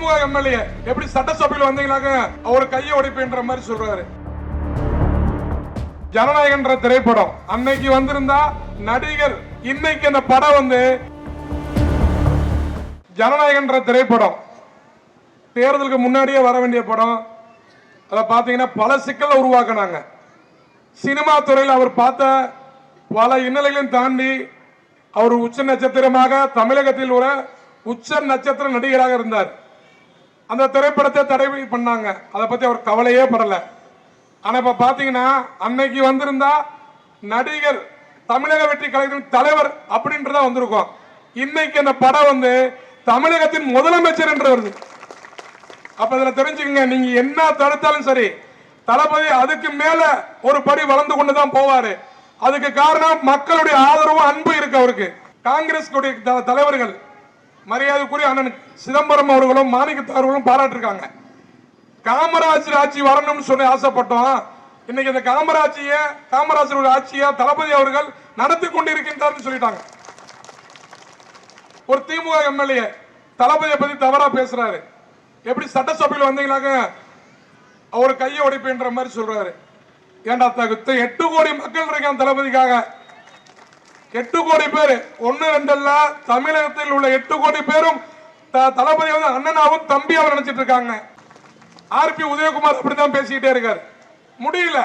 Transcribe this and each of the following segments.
திமுக MLA எப்படி சட்டசபையில் வந்தீங்களாக்க அவர் கையை உடைப்புன்ற மாதிரி சொல்றாரு. ஜனநாயகன்ற திரைப்படம் அன்னைக்கு வந்திருந்தா நடிகர், இன்னைக்கு அந்த படம் வந்து ஜனநாயகன்ற திரைப்படம் தேர்தலுக்கு முன்னாடியே வர வேண்டிய படம். அதை பார்த்தீங்கன்னா பல சிக்கலை உருவாக்கினாங்க. சினிமா துறையில் அவர் பார்த்த பல இன்னல்களையும் தாண்டி அவர் உச்ச நட்சத்திரமாக தமிழகத்தில் ஒரு உச்ச நட்சத்திர நடிகராக இருந்தார். அந்த திரைப்படத்தை தடை பண்ணாங்க. அதை பத்தி அவர் கவலையே படல. ஆனா இப்ப பாத்தீங்கன்னா அன்னைக்கு வந்திருந்தா நடிகர், தமிழக வெற்றி கழகத்தின் தலைவர் அப்படின்றத வந்திருக்கும். இன்னைக்கு அந்த படம் வந்து தமிழகத்தின் முதலமைச்சர் என்று வருது. அப்ப இதுல தெரிஞ்சுக்கங்க, நீங்க என்ன தடுத்தாலும் சரி தளபதி அதுக்கு மேல ஒரு படி வளர்ந்து கொண்டுதான் போவாரு. அதுக்கு காரணம் மக்களுடைய ஆதரவும் அன்பு இருக்கு அவருக்கு. காங்கிரஸ் தலைவர்கள் மரியாதைக்குரிய அண்ணன் சிதம்பரம் அவர்களும் மாணிக்கத்தார் அவர்களும் பாராட்டிருக்காங்க. காமராஜர் ஆட்சி வரணும்னு சொல்லி ஆசைப்பட்டோம். இன்னைக்கு இந்த காமராஜர் ஆட்சியை தளபதி அவர்கள் நடத்தி கொண்டிருக்கின்றார் சொல்லிட்டாங்க. ஒரு திமுக எம்எல்ஏ தளபதியை பத்தி தவறா பேசுறாரு. எப்படி சட்டசபையில் வந்தீங்களாக்க அவர் கையை உடைப்புன்ற மாதிரி சொல்றாரு. ஏண்டா 8 கோடி மக்கள் இருக்கான் தளபதிக்காக. 8 கோடி பேர், 1 2 இல்ல, தமிழகத்தில் உள்ள 8 கோடி பேரும் தளபதி வந்து அண்ணனாவும் தம்பியாவும் நினைச்சிட்டு இருக்காங்க. ஆர்பி உதயகுமார் அப்படித்தான் பேசிக்கிட்டே இருக்காரு. முடியல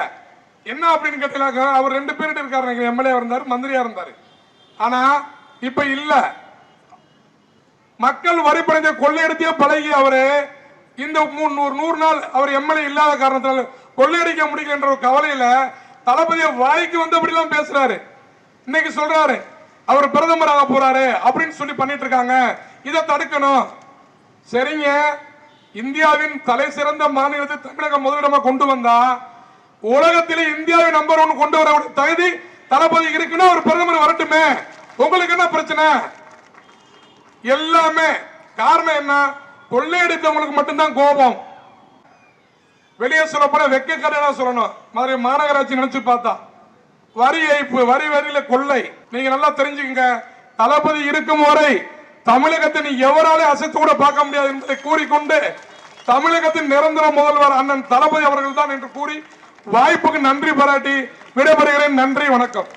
என்ன அப்படின்னு கேட்டீங்கன்னாக்க அவர் 2 பேர் இருக்காரு. எம்எல்ஏ இருந்தாரு, மந்திரியா இருந்தாரு. ஆனா இப்ப இல்ல. மக்கள் வரிப்படைந்த கொள்ளையடித்தே பழகி அவரு இந்த 100 நாள் அவர் எம்எல்ஏ இல்லாத காரணத்தால் கொள்ளையடிக்க முடியல என்ற ஒரு கவலையில தளபதியை வாய்க்கு வந்து அப்படிலாம் பேசுறாரு. இன்னைக்கு சொல்றாரு அவர் பிரதமர் ஆக போறாரு அப்படின்னு சொல்லி பண்ணிட்டு இருக்காங்க. இதை தடுக்கணும். சரிங்க, இந்தியாவின் தலை சிறந்த மாநிலத்தை தமிழகம் முதலிடமா கொண்டு வந்தா உலகத்திலே இந்தியாவின் நம்பர் 1 கொண்டு வர தகுதி தளபதி இருக்குன்னா ஒரு பிரதமர் வரட்டுமே. உங்களுக்கு என்ன பிரச்சனை? எல்லாமே காரணம் என்ன? கொள்ளையடித்தவங்களுக்கு மட்டும்தான் கோபம். வெளியே சொல்லப்பட வெக்க கடையா சொல்லணும். மதுரை மாநகராட்சி நினைச்சு பார்த்தா வரி ஏய்ப்பு, வரியில கொள்ளை. நீங்க நல்லா தெரிஞ்சுக்கங்க, தளபதி இருக்கும் வரை தமிழகத்தை எவராலே அசைத்து கூட பார்க்க முடியாது என்பதை கூறிக்கொண்டு தமிழகத்தின் நிரந்தர முதல்வர் அண்ணன் தளபதி அவர்கள் தான் என்று கூறி வாய்ப்புக்கு நன்றி பாராட்டி விடைபெறுகிறேன். நன்றி, வணக்கம்.